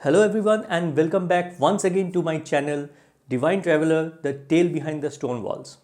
Hello everyone and welcome back once again to my channel Divine Traveler, the tale behind the stone walls.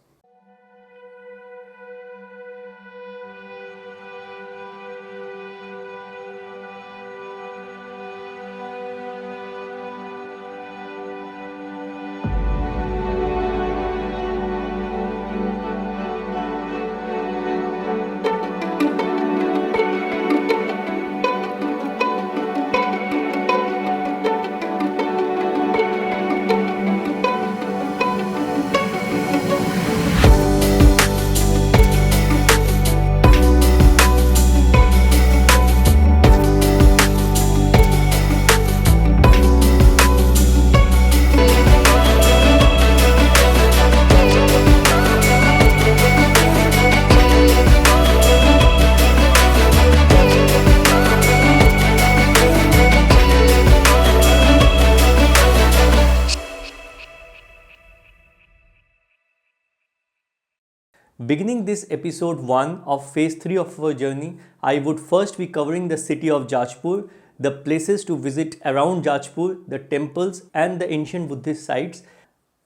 Beginning this episode 1 of phase 3 of our journey, I would first be covering the city of Jajpur, the places to visit around Jajpur, the temples and the ancient Buddhist sites,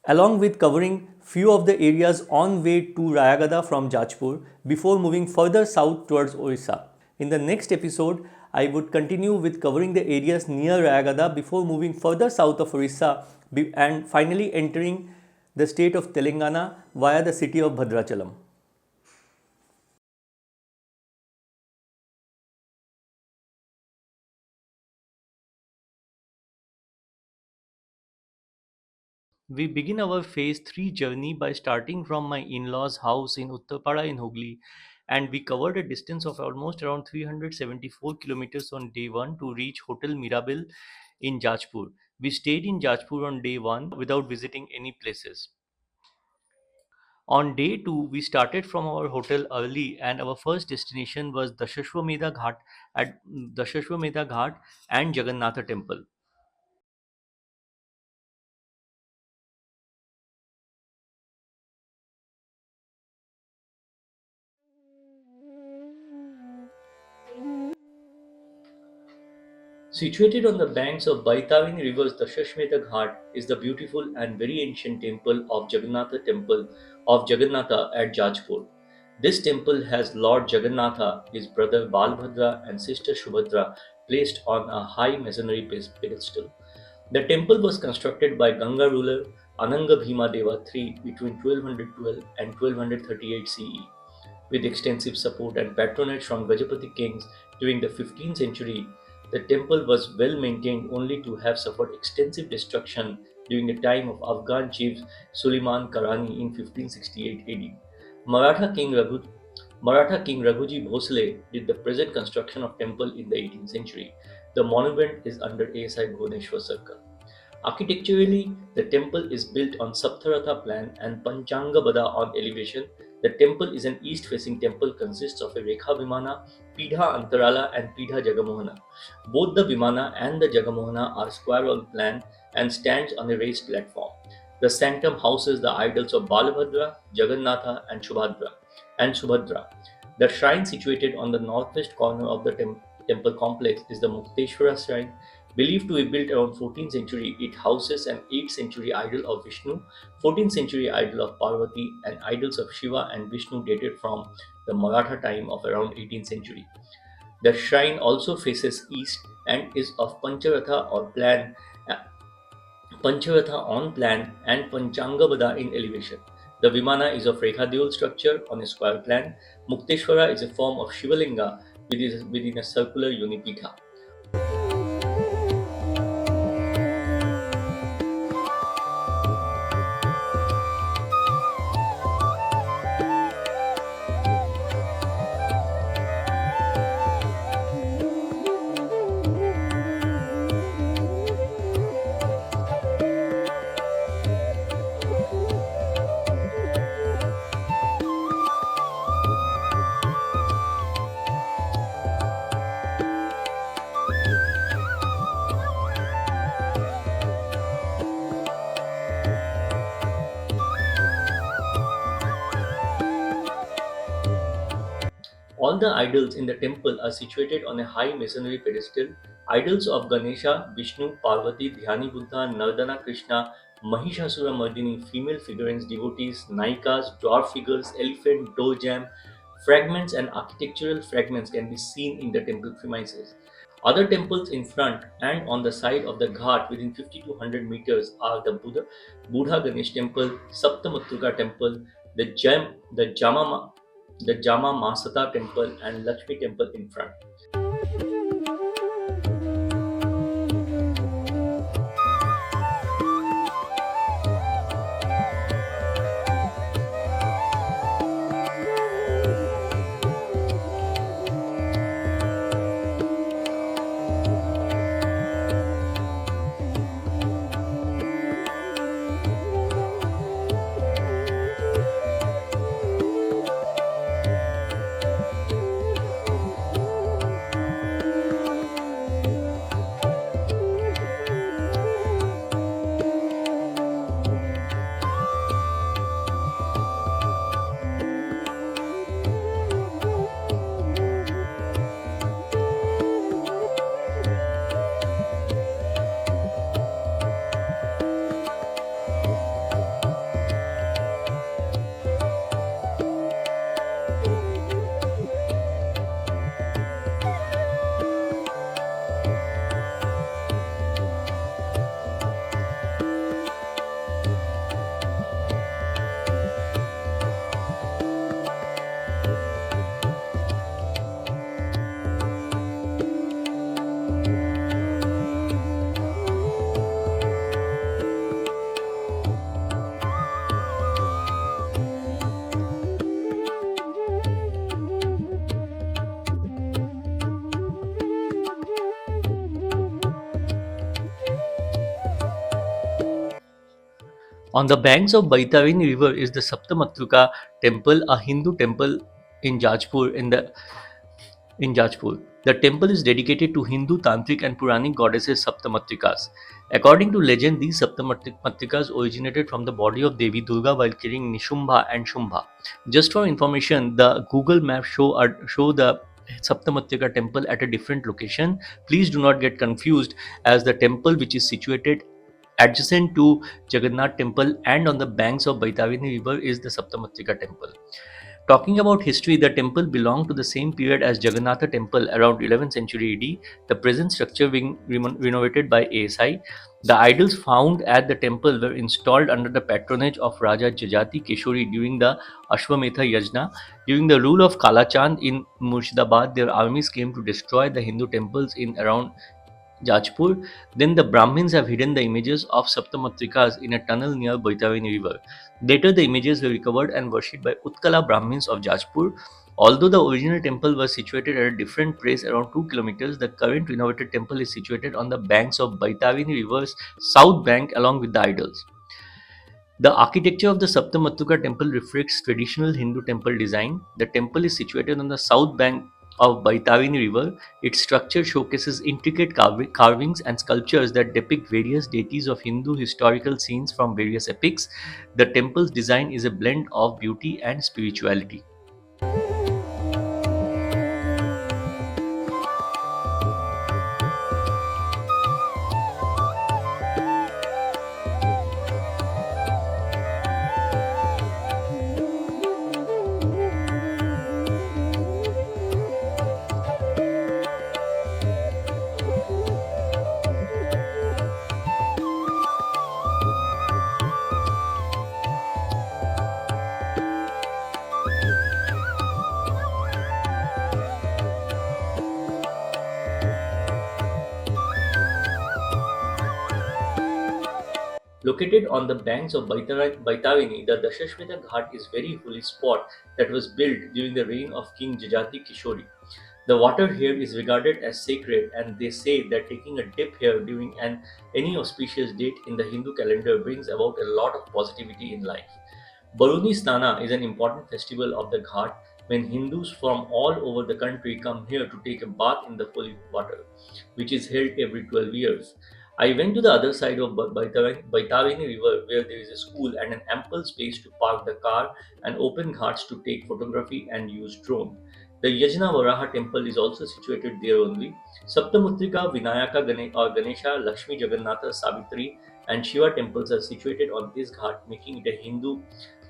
along with covering few of the areas on way to Rayagada from Jajpur before moving further south towards Orissa. In the next episode, I would continue with covering the areas near Rayagada before moving further south of Orissa and finally entering the state of Telangana via the city of Bhadrachalam. We begin our phase 3 journey by starting from my in-laws house in Uttarpara in Hooghly, and we covered a distance of almost around 374 kilometers on day 1 to reach Hotel Mirabel in Jajpur. We stayed in Jajpur on day 1 without visiting any places. On day 2, we started from our hotel early and our first destination was Dashashwamedha Ghat at Dashashwamedha Ghat and Jagannatha temple. Situated on the banks of Baitavini River's Dashashwamedha Ghat is the beautiful and very ancient temple of Jagannatha at Jajpur. This temple has Lord Jagannatha, his brother Balbhadra and sister Subhadra placed on a high masonry pedestal. The temple was constructed by Ganga ruler Ananga Bhima Deva III between 1212 and 1238 CE. With extensive support and patronage from Gajapati kings during the 15th century, the temple was well maintained only to have suffered extensive destruction during the time of Afghan chief Suleiman Karani in 1568 AD. Maratha king Raghu Maratha king Raghuji Bhosle did the present construction of temple in the 18th century. The monument is under ASI Bhubaneswar Circle. Architecturally, the temple is built on Saptaratha plan and Panchangabada on elevation. The temple is an east-facing temple consists of a Rekha Vimana, Pidha Antarala and Pidha Jagamohana. Both the Vimana and the Jagamohana are square on plan and stands on a raised platform. The sanctum houses the idols of Balabhadra, Jagannatha and Subhadra. The shrine situated on the northwest corner of the temple complex is the Mukteshwara shrine. Believed to be built around 14th century, it houses an 8th century idol of Vishnu, 14th century idol of Parvati, and idols of Shiva and Vishnu dated from the Maratha time of around 18th century. The shrine also faces east and is of Pancharatha on plan and Panchangabada in elevation. The Vimana is of Rekha structure on a square plan. Mukteshwara is a form of Shivalinga within a circular unipitha. All the idols in the temple are situated on a high masonry pedestal. Idols of Ganesha, Vishnu, Parvati, Dhyani Buddha, Nardana Krishna, Mahishasura Mardini, female figurines, devotees, Naikas, dwarf figures, elephant, door jam, fragments and architectural fragments can be seen in the temple premises. Other temples in front and on the side of the Ghat within 50 to 100 meters are the Buddha Ganesh temple, Saptamatruka temple, the Jama Masata temple and Lakshmi temple in front. On the banks of Baitavini River is the Saptamatruka temple, a Hindu temple in Jajpur. The temple is dedicated to Hindu tantric and Puranic goddesses Saptamatrikas. According to legend, these Saptamatrikas originated from the body of Devi Durga while carrying Nishumbha and Shumbha. Just for information, the Google Maps show the Saptamatrika temple at a different location. Please do not get confused, as the temple, which is situated adjacent to Jagannath temple and on the banks of Baitavini river, is the Saptamatrika temple. Talking about history, the temple belonged to the same period as Jagannatha temple around 11th century AD. The present structure being renovated by ASI. The idols found at the temple were installed under the patronage of Raja Jajati Keshori during the Ashwamedha Yajna. During the rule of Kalachand in Murshidabad, their armies came to destroy the Hindu temples in around Jajpur. Then the Brahmins have hidden the images of Saptamatrikas in a tunnel near Baitavini river. Later, the images were recovered and worshipped by Utkala Brahmins of Jajpur. Although the original temple was situated at a different place around 2 kilometers, the current renovated temple is situated on the banks of Baitavini river's south bank along with the idols. The architecture of the Saptamatruka temple reflects traditional Hindu temple design. The temple is situated on the south bank of Baitavini river. Its structure showcases intricate carvings and sculptures that depict various deities of Hindu historical scenes from various epics. The temple's design is a blend of beauty and spirituality. Located on the banks of Baitavini, the Dashashwamedha Ghat is very holy spot that was built during the reign of King Jajati Kishori. The water here is regarded as sacred, and they say that taking a dip here during any auspicious date in the Hindu calendar brings about a lot of positivity in life. Baruni Snana is an important festival of the Ghat when Hindus from all over the country come here to take a bath in the holy water, which is held every 12 years. I went to the other side of Baitavini river where there is a school and an ample space to park the car and open ghats to take photography and use drone. The Yajna Varaha temple is also situated there only. Saptamutrika, Vinayaka, Ganesha, Lakshmi, Jagannatha, Savitri, and Shiva temples are situated on this ghat, making it a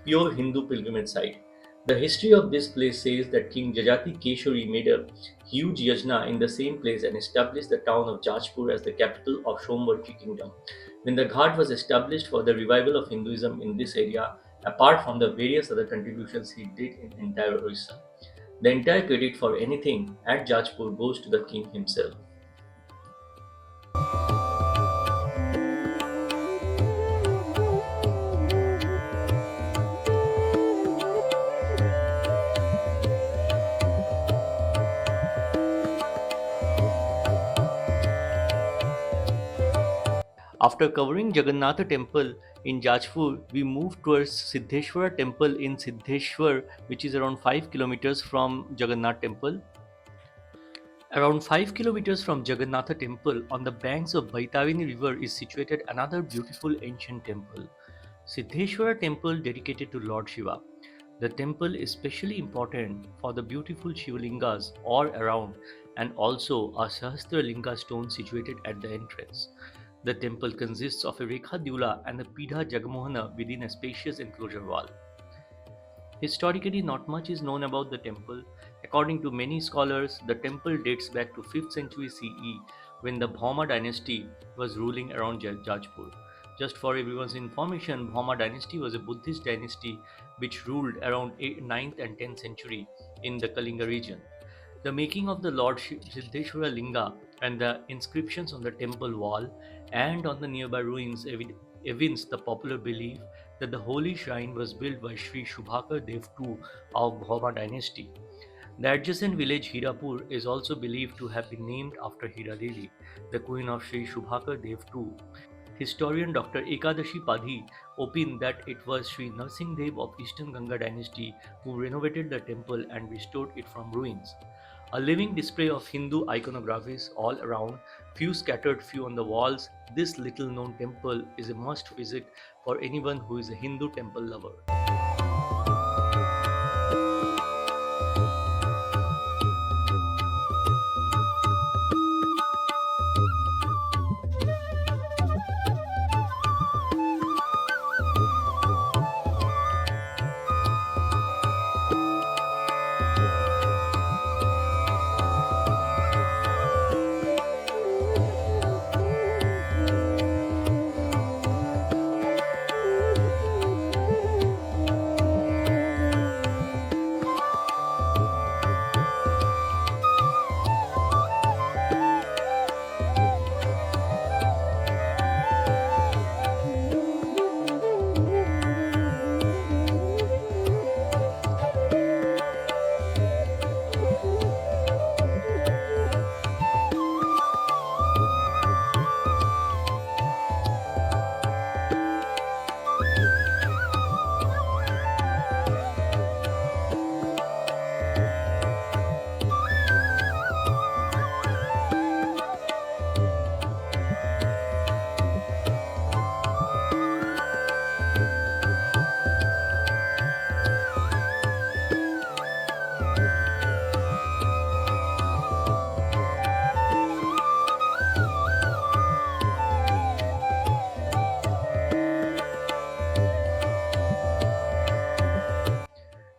pure Hindu pilgrimage site. The history of this place says that King Jajati Keshari made a huge yajna in the same place and established the town of Jajpur as the capital of Somvarchi kingdom. When the ghat was established for the revival of Hinduism in this area, apart from the various other contributions he did in entire Orissa, the entire credit for anything at Jajpur goes to the king himself. After covering Jagannatha temple in Jajpur, we move towards Siddheshvara temple in Siddheshwar, which is around 5 kilometers from Jagannath temple. Around 5 kilometers from Jagannatha temple, on the banks of Baitavini river, is situated another beautiful ancient temple, Siddheshwara temple dedicated to Lord Shiva. The temple is specially important for the beautiful Shivalingas all around and also a Sahasralinga stone situated at the entrance. The temple consists of a Rekha Dula and a Pidha Jagamohana within a spacious enclosure wall. Historically, not much is known about the temple. According to many scholars, the temple dates back to 5th century CE when the Bhauma dynasty was ruling around Jajpur. Just for everyone's information, Bhauma dynasty was a Buddhist dynasty which ruled around 9th and 10th century in the Kalinga region. The making of the Lord Siddheshwara Linga and the inscriptions on the temple wall and on the nearby ruins evince the popular belief that the holy shrine was built by Sri Shubhakar Dev II of Bhauma dynasty. The adjacent village Hirapur is also believed to have been named after Hira Devi, the queen of Sri Shubhakar Dev II. Historian Dr. Ekadashi Padhi opined that it was Sri Narsingh Dev of Eastern Ganga dynasty who renovated the temple and restored it from ruins. A living display of Hindu iconographies all around, few scattered, few on the walls, this little known temple is a must visit for anyone who is a Hindu temple lover.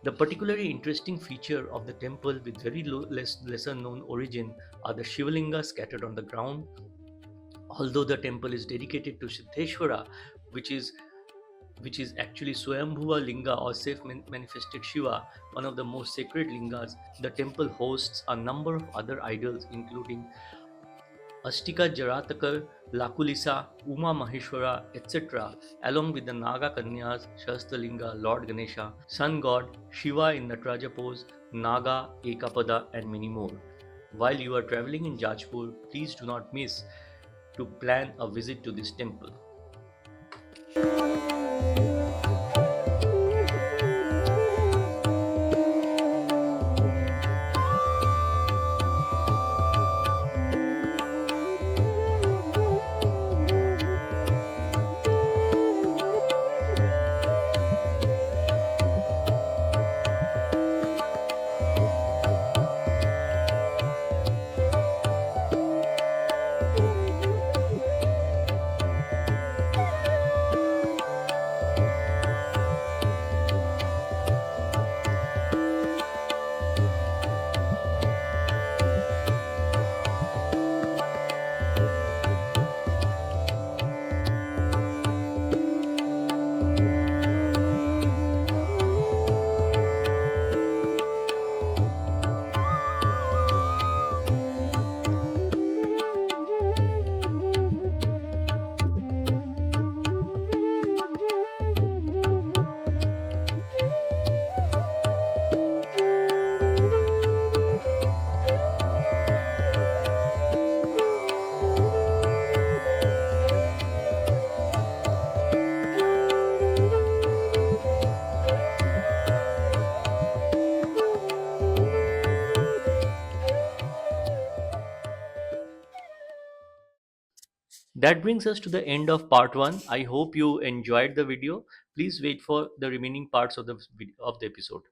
The particularly interesting feature of the temple with very lesser known origin are the Shivalingas scattered on the ground. Although the temple is dedicated to Siddheshvara, which is which is actually Swayambhuva Linga or self-manifested Shiva, one of the most sacred lingas, the temple hosts a number of other idols including Astika Jaratakar, Lakulisa, Uma Maheshwara, etc., along with the Naga Kanyas, Shasthalinga, Lord Ganesha, Sun God, Shiva in Nataraja pose, Naga, Ekapada, and many more. While you are traveling in Jajpur, please do not miss to plan a visit to this temple. That brings us to the end of part 1. I hope you enjoyed the video. Please wait for the remaining parts of the episode.